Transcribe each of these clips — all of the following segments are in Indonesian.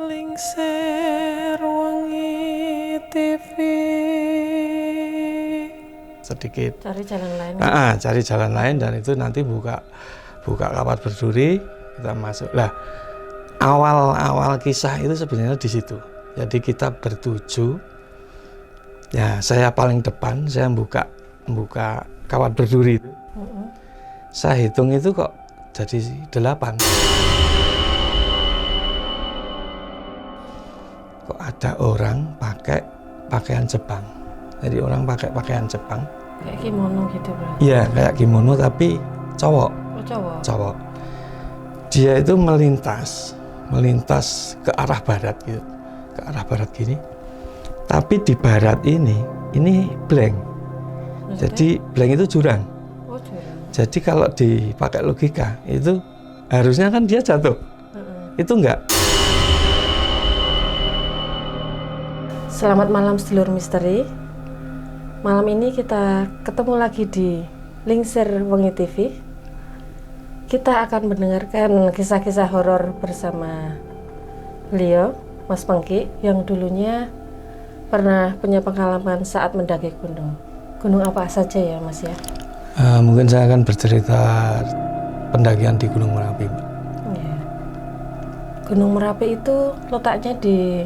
Lingser Wengi TV. Sedikit Cari jalan lain. cari jalan lain, dan itu nanti buka Kawat Berduri, kita masuk. Lah, awal kisah itu sebenarnya di situ. Jadi kita bertuju. Ya, saya paling depan, saya buka Kawat Berduri itu. Saya hitung itu kok jadi 8. Kok ada orang pakai pakaian Jepang. Jadi orang pakai pakaian Jepang. Kayak kimono gitu, Bro. Iya, kayak kimono tapi cowok. Oh, Cowok. Dia itu melintas ke arah barat gitu. Ke arah barat gini. Tapi di barat ini blank. Maksudnya? Jadi blank itu jurang. Oh, jurang. Jadi kalau dipakai logika itu harusnya kan dia jatuh. Itu enggak. Selamat malam sedulur misteri. Malam ini kita ketemu lagi di Lingser Wengi TV. Kita akan mendengarkan kisah-kisah horor bersama beliau, Mas Pengki, yang dulunya pernah punya pengalaman saat mendaki gunung. Gunung apa saja ya, Mas ya? Mungkin saya akan bercerita pendakian di Gunung Merapi. Ya. Gunung Merapi itu letaknya di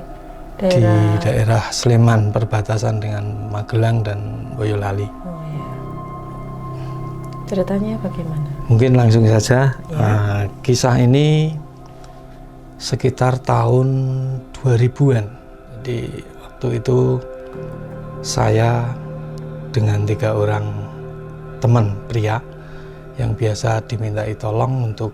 daerah Sleman, perbatasan dengan Magelang dan Boyolali. Oh ya. Ceritanya bagaimana? Mungkin langsung saja. Ya. Kisah ini sekitar tahun 2000-an. Jadi waktu itu saya dengan 3 orang teman pria yang biasa dimintai tolong untuk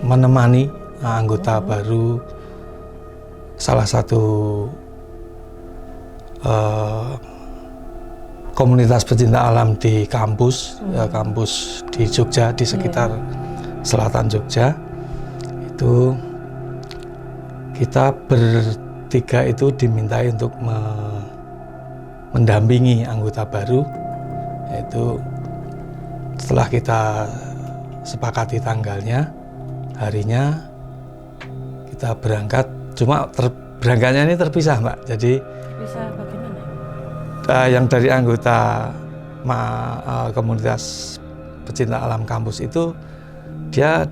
menemani anggota baru salah satu komunitas pecinta alam di kampus di Jogja, di sekitar selatan Jogja. Itu kita bertiga itu dimintai untuk mendampingi anggota baru, yaitu setelah kita sepakati tanggalnya, harinya kita berangkat. Cuma berangkatnya ini terpisah, Mbak. Jadi Bisa bagaimana? yang dari anggota komunitas pecinta alam kampus itu dia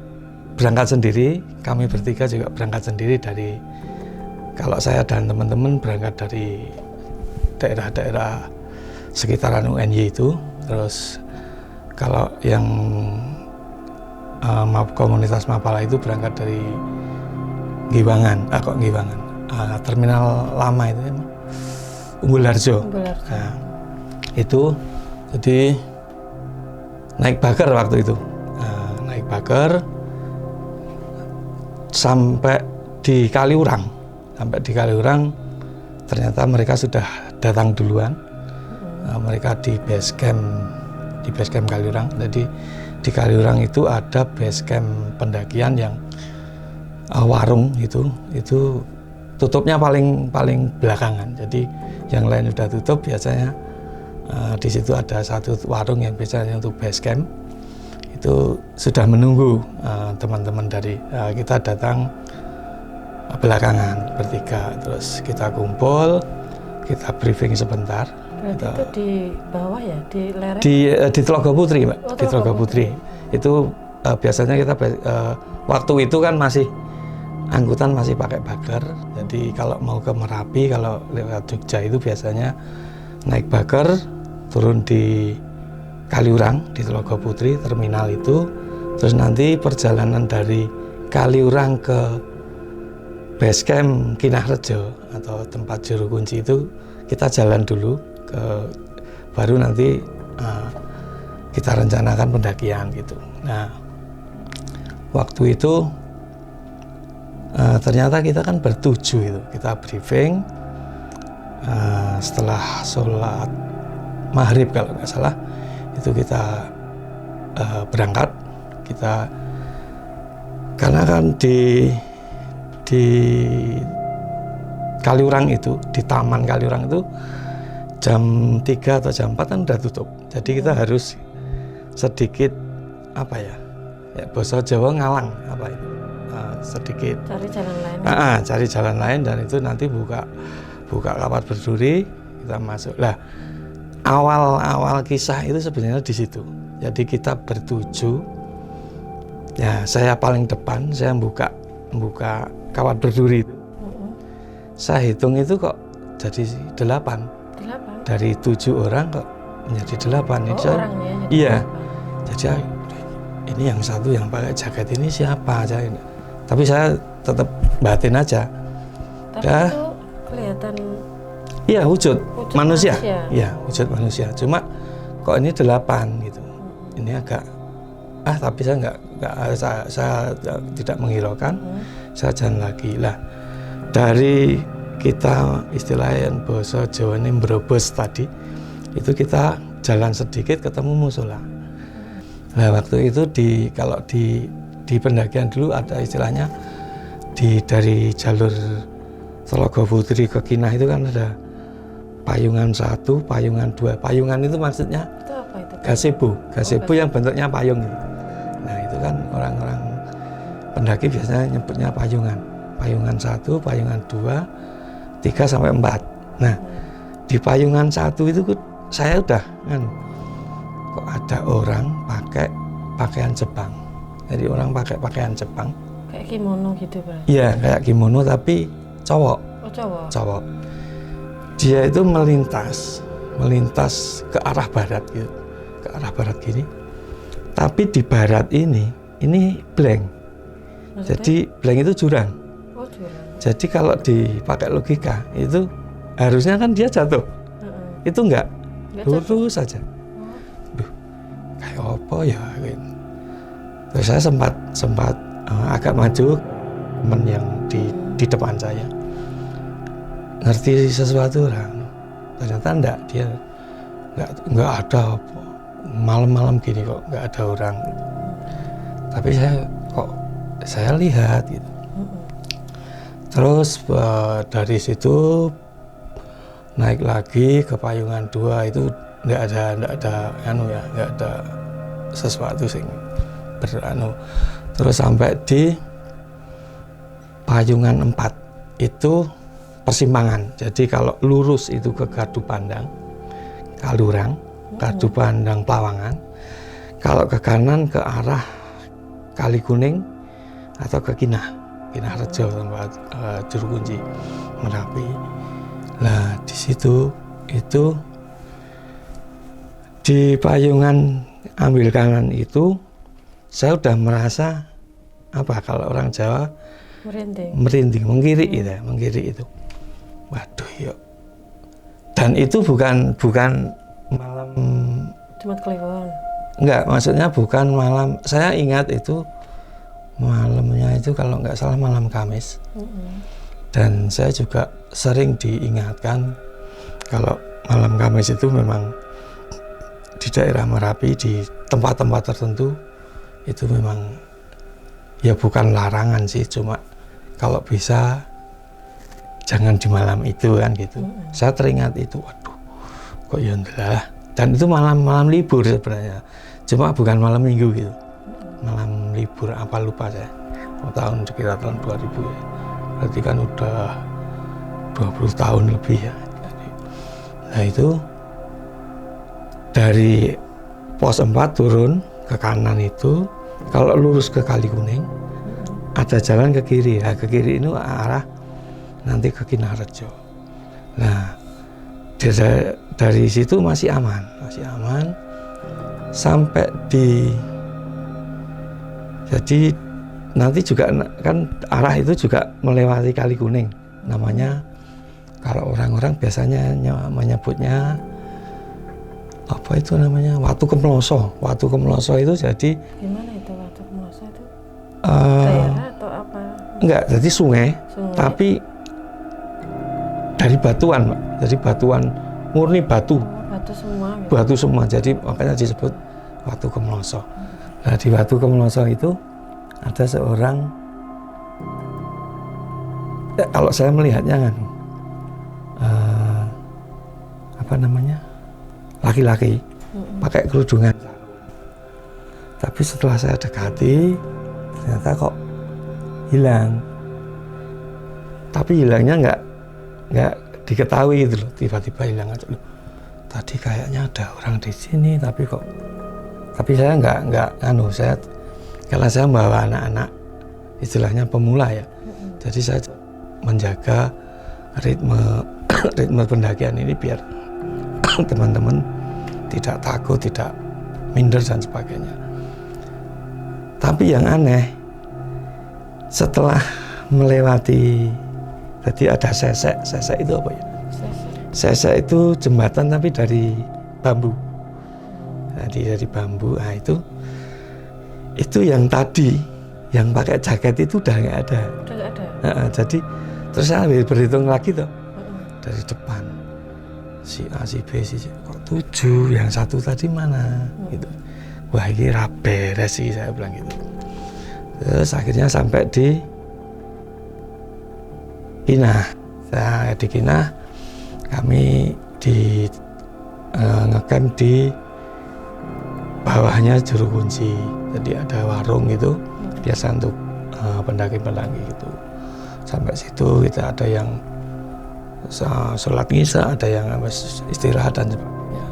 berangkat sendiri, kami bertiga juga berangkat sendiri dari, kalau saya dan teman-teman berangkat dari daerah-daerah sekitaran UNY itu. Terus kalau yang komunitas Mapala itu berangkat dari Giwangan, terminal lama itu Umbul Harjo. Nah, itu jadi naik bakar waktu itu. Naik bakar sampai di Kaliurang. Ternyata mereka sudah datang duluan. Mereka di base camp Kaliurang. Jadi di Kaliurang itu ada base camp pendakian yang warung itu tutupnya paling belakangan. Jadi yang lain sudah tutup, biasanya di situ ada satu warung yang biasanya untuk base camp. Itu sudah menunggu teman-teman dari kita datang belakangan bertiga. Terus kita kumpul, kita briefing sebentar. Berarti itu di bawah ya, di lereng? Di Telaga Putri, Mbak. Oh, di Telaga Putri. Itu biasanya kita waktu itu kan angkutan masih pakai bakar. Jadi kalau mau ke Merapi, kalau lewat Jogja itu biasanya naik bakar, turun di Kaliurang, di Telaga Putri, terminal itu. Terus nanti perjalanan dari Kaliurang ke base camp Kinahrejo atau tempat juru kunci itu kita jalan dulu, baru nanti kita rencanakan pendakian gitu. Nah, waktu itu ternyata kita kan bertuju itu, kita briefing setelah sholat maghrib kalau nggak salah, itu kita berangkat. Kita karena kan di Kaliurang itu, di Taman Kaliurang itu jam 3 atau jam 4 kan udah tutup. Jadi kita harus sedikit Ya, basa Jawa ngalang apa itu? Sedikit. Cari jalan lain. Cari jalan lain dan itu nanti buka kawat berduri, kita masuk. Lah, awal kisah itu sebenarnya di situ. Jadi kita bertuju. Ya, saya paling depan, saya buka kawat berduri itu. Saya hitung itu kok jadi 8. Dari 7 orang kok menjadi 8. Orangnya jadi iya. 8. Jadi ini yang satu yang pakai jaket ini siapa? Tapi saya tetap batin aja. Tapi itu kelihatan. Iya, wujud manusia. Iya, wujud manusia. Cuma kok ini 8 gitu. Ini agak tapi saya tidak menghiraukan. Saya jalan lagi lah. Dari kita istilahnya bahasa Jawa ini berobos tadi, itu kita jalan sedikit ketemu musola. Nah, waktu itu kalau di pendakian dulu ada istilahnya dari jalur Telaga Putri ke Kinah itu kan ada payungan 1, payungan 2. Payungan itu maksudnya itu apa itu? Gazebo yang bentuknya payung itu. Nah, itu kan orang-orang pendaki biasanya nyebutnya payungan. Payungan 1, payungan 2, 3 sampai 4. Nah, di payungan 1 itu saya udah kok ada orang pakai pakaian Jepang. Jadi orang pakai pakaian Jepang. Kayak kimono gitu, berarti? Iya, kayak kimono tapi cowok. Oh, cowok. Dia itu melintas ke arah barat gitu. Ke arah barat gini. Tapi di barat ini blank. Maksudnya? Jadi blank itu jurang. Oh, jurang. Jadi kalau dipakai logika itu harusnya kan dia jatuh. Itu enggak lurus saja. Duh, kayak apa ya? Terus saya sempat agak maju, teman yang di depan saya ngerti sesuatu orang. Ternyata enggak, dia enggak ada apa. Malam-malam gini kok enggak ada orang. Tapi saya lihat gitu. Terus dari situ naik lagi ke payungan 2 itu enggak ada sesuatu sing terus sampai di payungan 4 itu persimpangan. Jadi kalau lurus itu ke Gardu Pandang, Kalurang, Gardu Pandang Plawangan. Kalau ke kanan ke arah Kali Kuning atau ke Kinah Rejo tempat Juru Kunci Merapi. Nah, di situ itu di payungan ambil kanan itu saya udah merasa kalau orang Jawa merinding, menggirik itu. Waduh, yuk. Dan itu bukan malam Jumat Kliwon. Enggak, maksudnya bukan malam. Saya ingat itu malamnya itu kalau nggak salah malam Kamis. Dan saya juga sering diingatkan kalau malam Kamis itu memang di daerah Merapi di tempat-tempat tertentu itu memang ya bukan larangan sih, cuma kalau bisa jangan di malam itu kan gitu. Saya teringat itu, waduh, kok ya enggak. Dan itu malam libur sebenarnya, cuma bukan malam minggu gitu. Malam libur apa lupa saya. Sekitar tahun 2000 ya. Berarti kan udah 20 tahun lebih ya. Nah itu dari pos 4 turun ke kanan itu, kalau lurus ke Kali Kuning ada jalan ke kiri. Nah, ke kiri itu arah nanti ke Kinah Rejo. Nah, dari situ masih aman sampai jadi nanti juga kan arah itu juga melewati Kali Kuning. Namanya kalau orang-orang biasanya menyebutnya apa itu namanya, Watu Kemloso. Watu Kemloso itu jadi gimana itu Watu Kemloso itu? Daerah atau apa? Enggak, jadi sungai. Tapi dari batuan, Pak. Jadi batuan murni batu. Batu semua. Jadi makanya disebut Watu Kemloso. Nah, di Watu Kemloso itu ada seorang, kalau saya melihatnya kan laki-laki pakai kerudungan. Tapi setelah saya dekati, ternyata kok hilang. Tapi hilangnya nggak diketahui gitu loh, tiba-tiba hilang aja loh. Tadi kayaknya ada orang di sini, tapi saya nggak saya karena saya membawa anak-anak istilahnya pemula ya. Jadi saya menjaga ritme pendakian ini biar teman-teman tidak takut, tidak minder dan sebagainya. Tapi yang aneh, setelah melewati, jadi ada sesek itu apa ya? Sesek itu jembatan tapi dari bambu. Jadi dari bambu, nah itu yang tadi, yang pakai jaket itu udah nggak ada. Udah nggak ada. Jadi terus saya berhitung lagi tuh dari depan, si A, si B, si C, kok 7, yang satu tadi mana? Gitu. Wah ini beres sih, saya bilang gitu. Terus akhirnya sampai di Kinah. Di Kinah kami ngecamp di bawahnya Juru Kunci. Jadi ada warung itu biasa untuk pendaki-pendaki gitu. Sampai situ kita ada yang sholat isya, ada yang istirahat dan sebagainya.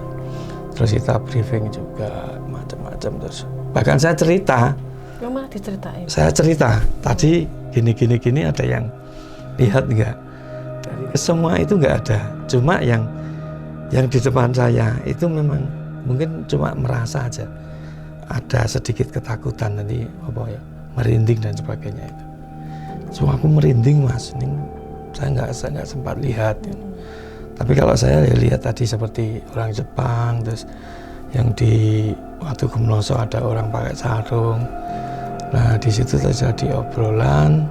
Terus kita briefing juga macam-macam. Terus bahkan saya cerita. Malah diceritain. Saya cerita tadi gini ada yang lihat nggak? Dari semua itu nggak ada. Cuma yang di depan saya itu memang mungkin cuma merasa aja ada sedikit ketakutan nanti apa ya, merinding dan sebagainya itu. Cuma aku merinding Mas, ini saya nggak sempat lihat. Tapi kalau saya lihat tadi seperti orang Jepang, terus yang di Watu Gemloso ada orang pakai sarung. Nah di situ terjadi obrolan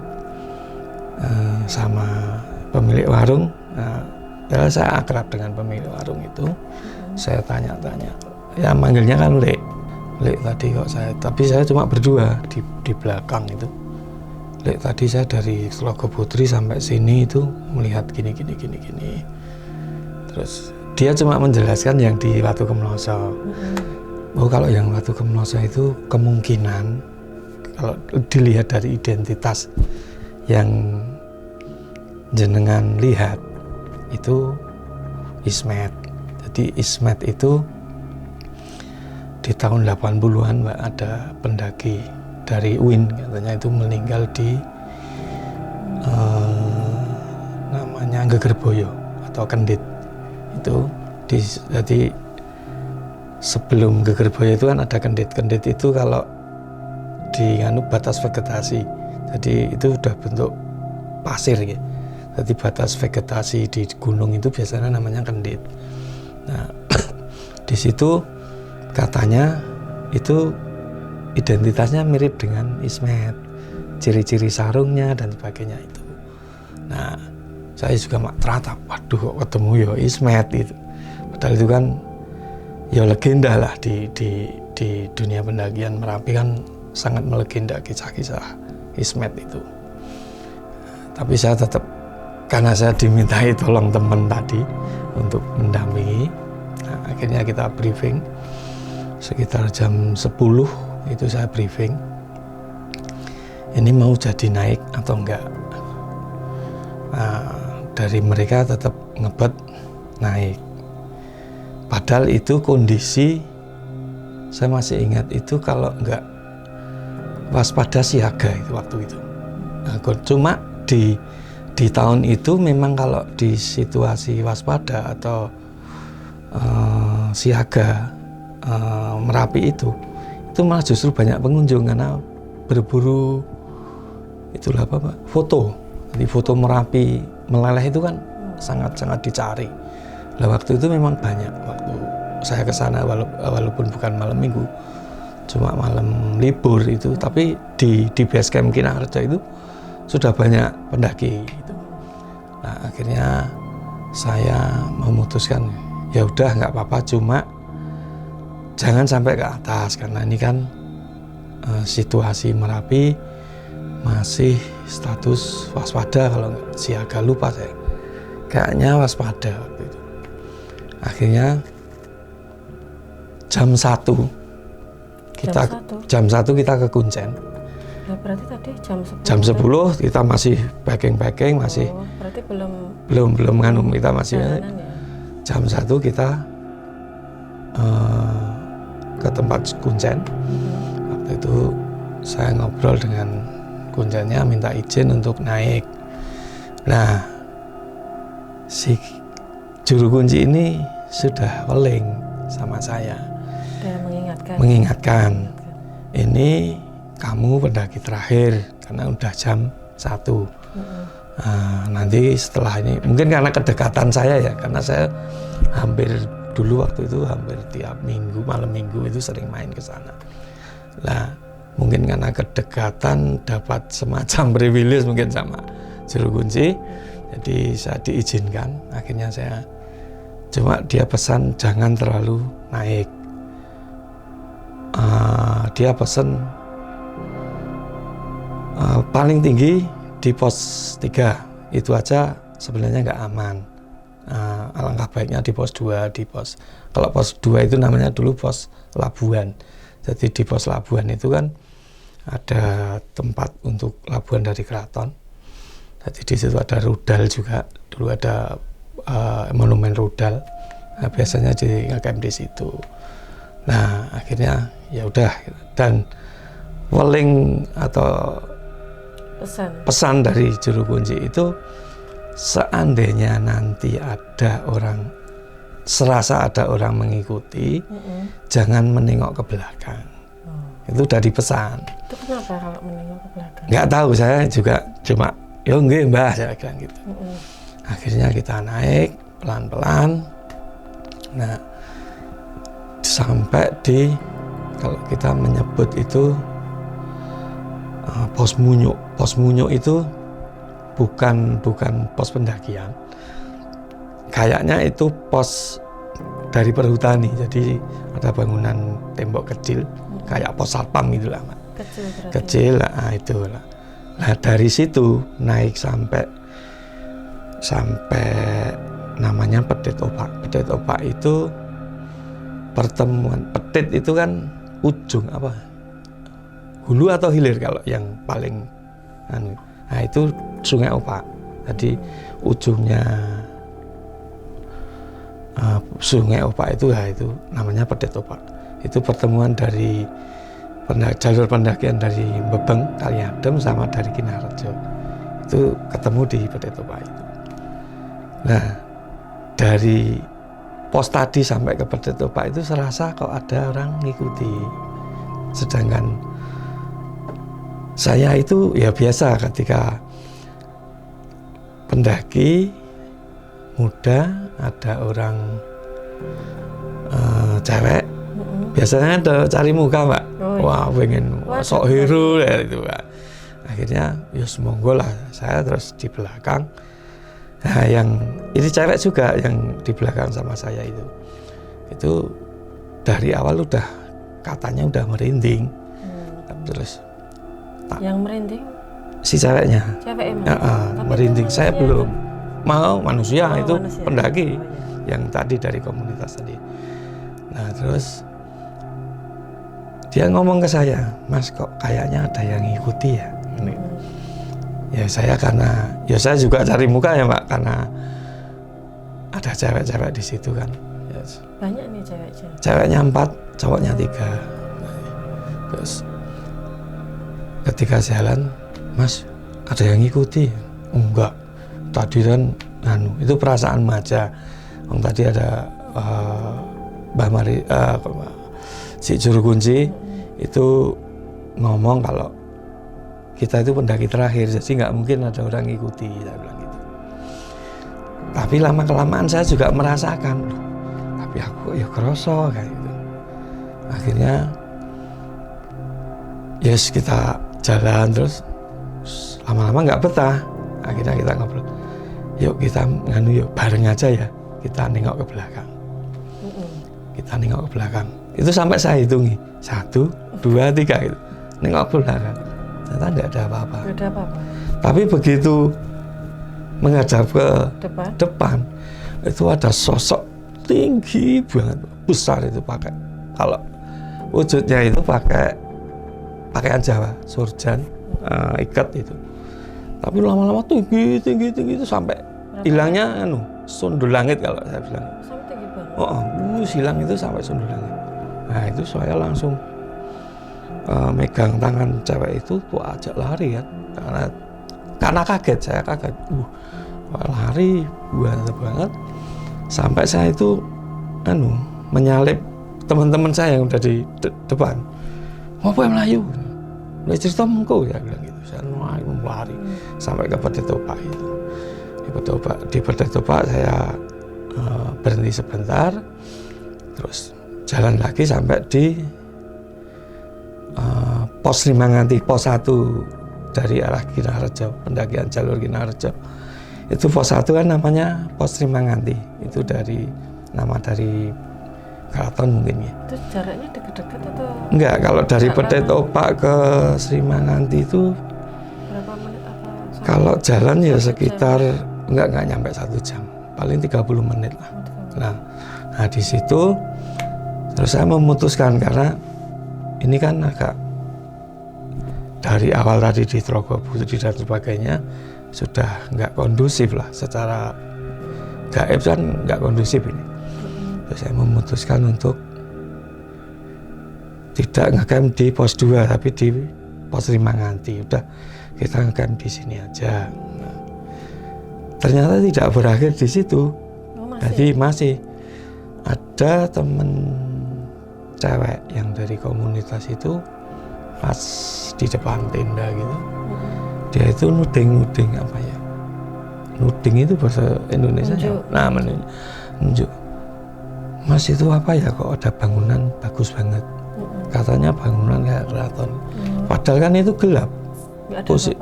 sama pemilik warung. Nah, saya akrab dengan pemilik warung itu. Saya tanya-tanya, ya manggilnya kan Lek tadi kok saya. Tapi saya cuma berdua di belakang itu. Lek tadi saya dari Slogo Putri sampai sini itu melihat gini. Terus dia cuma menjelaskan yang di Watu Gemloso. Oh kalau yang Watu Gemloso itu kemungkinan kalau dilihat dari identitas yang jenengan lihat itu Ismet. Jadi Ismet itu di tahun 80-an Mbak, ada pendaki dari UIN katanya itu meninggal di namanya Gegerboyo atau Kendit. Itu jadi sebelum Gegerboyo itu kan ada Kendit. Kendit itu kalau di batas vegetasi, jadi itu udah bentuk pasir gitu. Jadi batas vegetasi di gunung itu biasanya namanya Kendit. Nah di situ katanya itu identitasnya mirip dengan Ismet, ciri-ciri sarungnya dan sebagainya itu. Nah saya juga teratap, waduh kok ketemu ya Ismet itu. Padahal itu kan ya legenda lah di dunia pendakian Merapi kan sangat melegenda kisah-kisah Ismet itu. Tapi saya tetap, karena saya dimintai tolong teman tadi untuk mendampingi. Nah, akhirnya kita briefing sekitar jam 10 itu saya briefing. Ini mau jadi naik atau enggak? Nah, dari mereka tetap ngebet naik. Padahal itu kondisi saya masih ingat itu kalau enggak waspada siaga itu waktu itu. Nah, cuma di tahun itu memang kalau di situasi waspada atau siaga Merapi itu malah justru banyak pengunjung karena berburu itulah apa Pak, foto. Jadi foto Merapi meleleh itu kan sangat dicari. Nah waktu itu memang banyak waktu saya ke sana walaupun bukan malam minggu, cuma malam libur itu, tapi di base camp Kinarja itu sudah banyak pendaki gitu. Nah akhirnya saya memutuskan ya udah nggak apa-apa, cuma jangan sampai ke atas karena ini kan situasi Merapi masih status waspada, kalau siaga lupa saya, kayaknya waspada waktu itu. Akhirnya jam 1 kita jam 1 kita ke Kuncen. Ya, berarti tadi jam 10. Jam 10 kita masih packing masih. Oh, berarti belum nganu, kita masih ya? Jam 1 kita ke tempat Kuncen. Waktu itu saya ngobrol dengan Kuncennya, minta izin untuk naik. Nah, si juru kunci ini sudah weling sama saya. Sudah mengingatkan. Ini kamu pendaki terakhir karena udah jam 1. Nanti setelah ini, mungkin karena kedekatan saya ya, karena saya hampir dulu waktu itu hampir tiap minggu, malam minggu itu sering main ke sana. Lah, mungkin karena kedekatan dapat semacam privilege mungkin sama juru kunci, jadi saya diizinkan. Akhirnya saya, cuma dia pesan jangan terlalu naik. Dia pesan paling tinggi di pos 3, itu aja sebenarnya nggak aman. Alangkah baiknya di pos 2, kalau pos 2 itu namanya dulu pos Labuan. Jadi di pos Labuan itu kan ada tempat untuk labuan dari keraton. Jadi di situ ada rudal juga, dulu ada monumen rudal. Nah, biasanya di ngecamp di situ. Nah, akhirnya ya udah, dan weling atau pesan dari juru kunci itu, seandainya nanti ada orang, serasa ada orang mengikuti, jangan menengok ke belakang. Itu udah dipesan. Itu kenapa kalau menengok ke belakang? Nggak tahu, saya juga cuma, ya nggih mbah, saya bilang gitu. Akhirnya kita naik pelan-pelan. Nah, sampai di, kalau kita menyebut itu pos Munyuk. Pos Munyuk itu bukan pos pendakian. Kayaknya itu pos dari perhutani. Jadi ada bangunan tembok kecil, kayak pos satpam itulah, Mak. Kecil lah, itulah. Nah, dari situ naik sampai namanya Petit Opak. Petit Opak itu pertemuan. Petit itu kan ujung apa? Hulu atau hilir kalau yang paling nah itu Sungai Opak. Jadi ujungnya Sungai Opak itu, ya itu namanya Petit Opak. Itu pertemuan dari jalur pendakian dari Bebeng, Kaliadem sama dari Kinarejo. Itu ketemu di Petit Opak itu. Nah, dari pos tadi sampai ke Petit Opak itu serasa kok ada orang ngikuti. Sedangkan saya itu ya biasa, ketika pendaki muda ada orang cewek, biasanya ada cari muka, Mbak. Wah, pengen sok hero ya itu, Mbak. Akhirnya ya monggo lah, saya terus di belakang. Nah, yang ini cewek juga yang di belakang sama saya itu dari awal udah katanya udah merinding. Terus yang merinding si ceweknya. Merinding. Saya belum mau, manusia itu manusia. Pendaki yang tadi dari komunitas tadi. Nah, terus dia ngomong ke saya, "Mas, kok kayaknya ada yang ngikuti ya?" Ini. Ya saya saya juga cari muka ya, Mbak, karena ada cewek-cewek di situ kan. Yes. Banyak nih cewek-cewek. Ceweknya 4, cowoknya 3. Terus ketika jalan, "Mas, ada yang ngikuti?" "Enggak. Tadi kan itu perasaan aja. Tadi ada Mbah Mari, si juru kunci itu ngomong kalau kita itu pendaki terakhir, jadi nggak mungkin ada orang ngikuti," saya bilang gitu. Tapi lama-kelamaan saya juga merasakan, tapi aku ya kerasa kayak gitu. Akhirnya yes, kita jalan terus lama-lama nggak betah. Akhirnya kita ngobrol, "Yuk kita yuk bareng aja ya, kita nengok ke belakang." Kita nengok ke belakang. Itu sampai saya hitungi 1, 2, 3 gitu. Nengok ke belakang. Ternyata nggak ada apa-apa. Tapi begitu menghadap ke depan, itu ada sosok tinggi banget, besar itu pakai. Kalau wujudnya itu pakai pakaian Jawa, surjan, ikat itu. Tapi lama-lama tinggi itu sampai hilangnya sundul langit kalau saya bilang. Sampai tinggi banget. Hilang itu sampai sundul langit. Nah itu saya langsung megang tangan cewek itu tuh ajak lari kan, karena kaget, saya kaget. Lari banget sampai saya itu menyalip teman-teman saya yang udah di depan. Ngopo Melayu? Mulai cerita mengko ya bilang gitu. Saya lari sampai ke Bedek Topak itu. Di Bedek Topak saya berhenti sebentar, terus jalan lagi sampai di pos Limanganti, pos 1 dari arah Kinarejo, pendakian jalur Kinarejo. Itu pos 1 kan namanya pos Limanganti. Itu nama dari keraton mungkin ya. Itu jaraknya dekat-dekat atau? Enggak, kalau dari Bedek Topak ke Sri Manganti itu Berapa menit apa? kalau jalan ya sekitar enggak nyampe 1 jam, paling 30 menit lah. Nah di situ terus saya memutuskan, karena ini kan agak dari awal tadi di Trogo Budi dan sebagainya sudah nggak kondusif lah, secara gaib kan nggak kondusif ini. Terus saya memutuskan untuk tidak ngecamp di pos 2 tapi di pos Limanganti. Udah kita ngecamp di sini aja. Nah, ternyata tidak berakhir di situ. Jadi masih ada temen cewek yang dari komunitas itu pas di depan tenda gitu. Dia itu nuding apa ya? Nuding itu bahasa Indonesia. Nah, menunjuk. Mas itu apa ya, kok ada bangunan bagus banget. Katanya bangunan kayak keraton. Padahal kan itu gelap.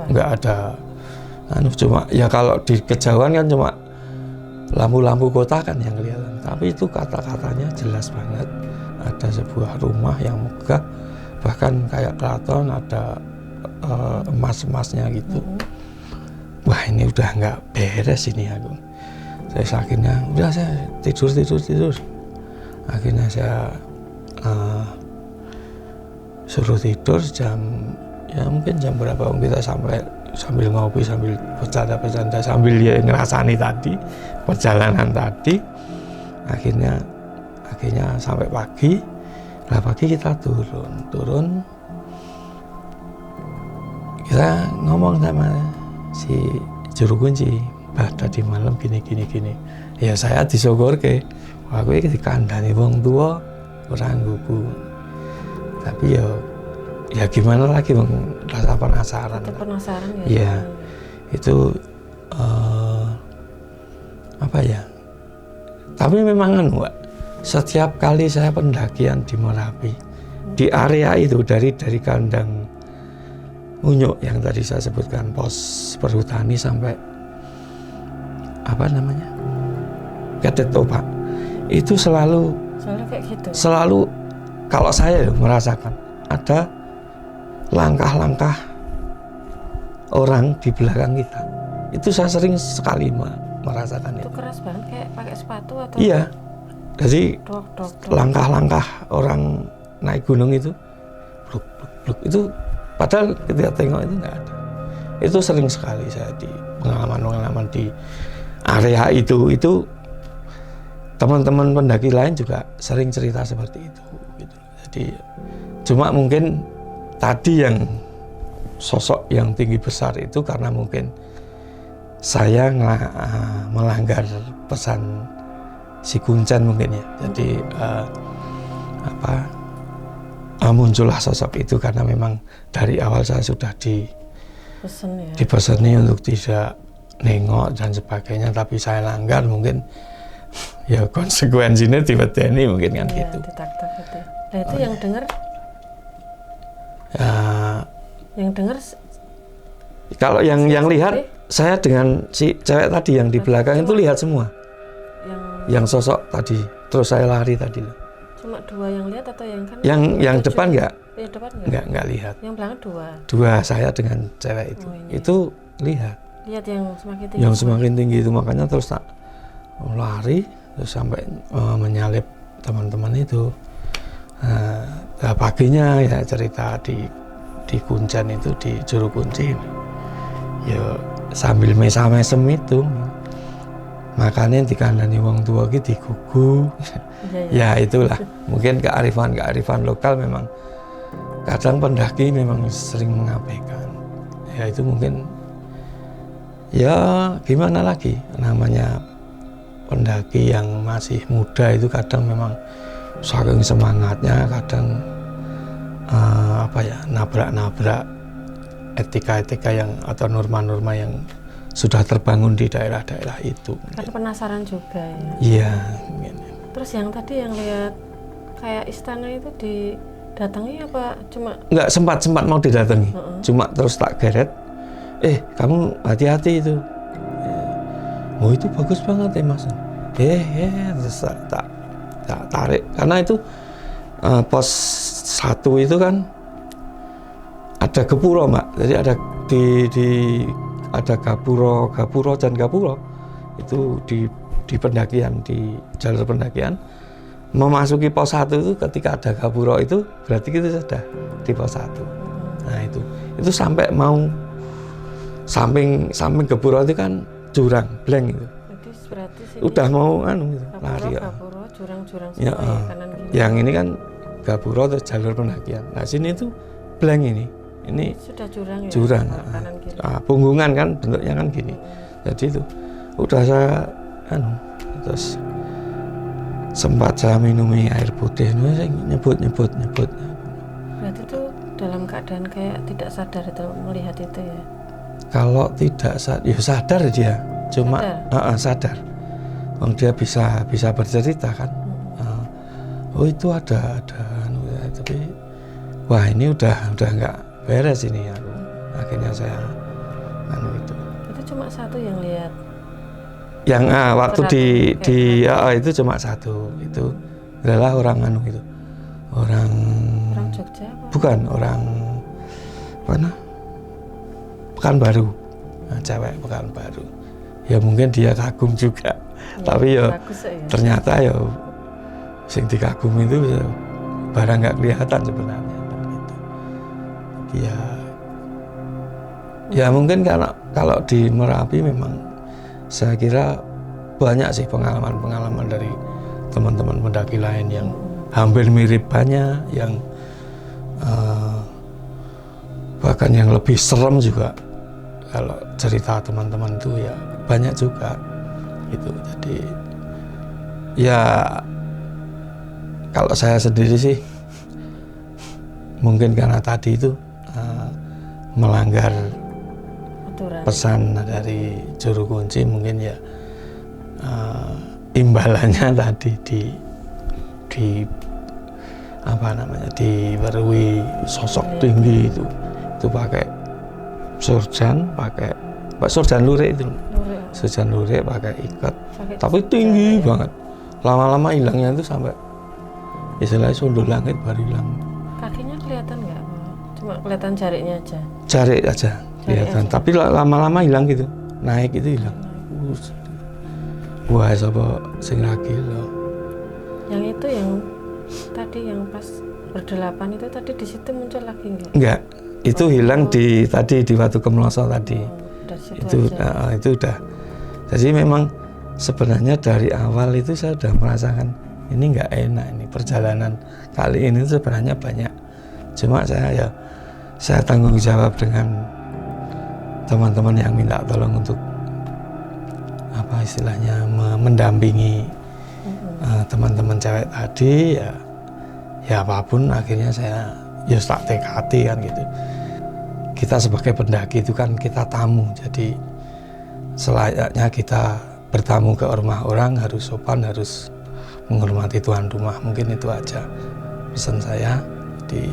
Nggak ada. Cuma ya kalau di kejauhan kan cuma lampu-lampu kota kan yang kelihatan. Tapi itu kata-katanya jelas banget. Ada sebuah rumah yang megah, bahkan kayak keraton, ada emas-emasnya gitu. Wah ini udah nggak beres ini aku. Saya akhirnya udah saya tidur. Akhirnya saya suruh tidur mungkin jam berapa kita sambil ngopi, sambil bercanda, sambil dia ngerasani tadi perjalanan tadi. Akhirnya sampai pagi kita turun kita ngomong sama si juru kunci, Mbah tadi malam gini. Ya saya disyukurke, wah kowe dikandani wong tua ora nggugu. Tapi ya gimana lagi, rasa penasaran. Penasaran ya. Iya. Itu apa ya? Tapi memang setiap kali saya pendakian di Merapi, di area itu dari kandang Unyuk yang tadi saya sebutkan, pos perhutani sampai Bedek Topak, itu selalu kayak gitu. Selalu kalau saya merasakan ada langkah-langkah orang di belakang kita. Itu saya sering sekali merasakan itu. Keras banget, kayak pakai sepatu atau? Iya. Jadi langkah-langkah orang naik gunung itu, bluk, itu padahal ketika tengok itu nggak ada. Itu sering sekali saya di pengalaman di area itu teman-teman pendaki lain juga sering cerita seperti itu. Gitu. Jadi cuma mungkin tadi yang sosok yang tinggi besar itu karena mungkin saya melanggar pesan si Kuncen mungkin ya. Jadi muncullah sosok itu karena memang dari awal saya sudah dipeseni untuk tidak nengok dan sebagainya, tapi saya langgar mungkin ya konsekuensinya tiba-tiba mungkin kan gitu. Ditak-tak gitu. Nah itu yang dengar? Yang dengar? Kalau yang lihat saya dengan si cewek tadi yang di belakang itu lihat semua. Yang sosok tadi, terus saya lari tadi loh. Cuma 2 yang lihat atau yang kan? Yang depan enggak? Yang depan enggak lihat. Yang belakang 2? 2 saya dengan cewek itu. Itu lihat. Lihat yang semakin tinggi. Yang semakin tinggi itu, makanya terus tak lari terus sampai menyalip teman-teman itu. Nah, paginya ya cerita di Kuncen itu, di Juru Kunci. Ya sambil mesam-mesem itu. Makanya dikandani wong tua gitu digugu. Ya itulah. Mungkin kearifan lokal memang kadang pendaki memang sering mengabaikan. Ya itu mungkin ya gimana lagi, namanya pendaki yang masih muda itu kadang memang saking semangatnya kadang nabrak-nabrak etika-etika yang atau norma-norma yang sudah terbangun di daerah-daerah itu. Karena penasaran juga ya. Iya. Terus yang tadi yang lihat kayak istana itu didatangi apa cuma? Enggak, sempat mau didatangi. Cuma terus tak geret. Kamu hati-hati itu. Oh itu bagus banget ya Mas. Terus tak tarik karena itu pos 1 itu kan ada gapura Mbak. Jadi ada ada gapura dan gapura itu di pendakian, di jalur pendakian. Memasuki pos 1 itu ketika ada gapura itu berarti kita sudah di pos 1. Nah itu sampai mau samping gapura itu kan jurang blank itu. Berarti udah mau lari ya. Gapura, jurang-jurang semua ya, kanan kiri. Yang ini kan gapura terus jalur pendakian. Nah sini tuh blank ini sudah jurang ya. Jurang. Kanan kiri. Punggungan kan bentuknya kan gini. Jadi itu udah saya terus sempat saya minumi air putih, saya nyebut. Berarti itu dalam keadaan kayak tidak sadar itu melihat itu ya. Kalau tidak sadar dia, cuma sadar. Dia bisa bercerita kan. Oh itu ada tapi wah ini udah nggak beres ini aku. Akhirnya saya itu. Itu cuma satu yang lihat. Yang waktu itu cuma satu, itu adalah orang itu. Orang Jogja apa? Bukan, orang mana? Pekanbaru. Nah, cewek Pekanbaru. Ya mungkin dia kagum juga. Ya, tapi ya ternyata ya sing dikagum itu ya, barang nggak kelihatan sebenarnya gitu. Ya mungkin kalau di Merapi memang saya kira banyak sih pengalaman dari teman-teman pendaki lain yang hampir mirip, banyak yang bahkan yang lebih serem juga. Kalau cerita teman-teman itu ya banyak juga gitu. Jadi ya kalau saya sendiri sih mungkin karena tadi itu melanggar aturan, pesan dari Juru Kunci, mungkin ya imbalannya tadi diberi sosok tinggi itu pakai surjan lurik itu. Surjan lurik pakai ikat, tapi tinggi banget. Lama-lama hilangnya itu sampai istilahnya sundul langit baru hilang. Kakinya kelihatan nggak? Cuma kelihatan jarinya aja. Jari aja kelihatan, tapi lama-lama hilang gitu. Naik itu hilang. Wah, siapa sing lagi loh. Yang itu yang tadi yang pas berdelapan itu tadi di situ muncul lagi nggak? Enggak. Itu hilang di Watu Kemloso tadi. Itu udah. Jadi memang sebenarnya dari awal itu saya sudah merasakan ini nggak enak, ini perjalanan kali ini sebenarnya banyak. Cuma saya tanggung jawab dengan teman-teman yang minta tolong untuk apa istilahnya mendampingi teman-teman cewek tadi ya apapun akhirnya saya tak tekati kan gitu. Kita sebagai pendaki itu kan kita tamu, jadi selayaknya kita bertamu ke rumah orang harus sopan, harus menghormati tuan rumah. Mungkin itu aja pesan saya di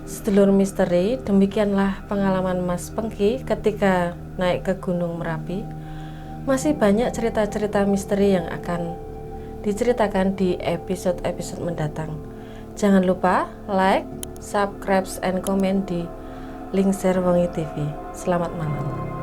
Sedulur Misteri. Demikianlah pengalaman Mas Pengki ketika naik ke Gunung Merapi. Masih banyak cerita-cerita misteri yang akan diceritakan di episode-episode mendatang. Jangan lupa like, subscribe, and comment di Lingser Wengi TV. Selamat malam.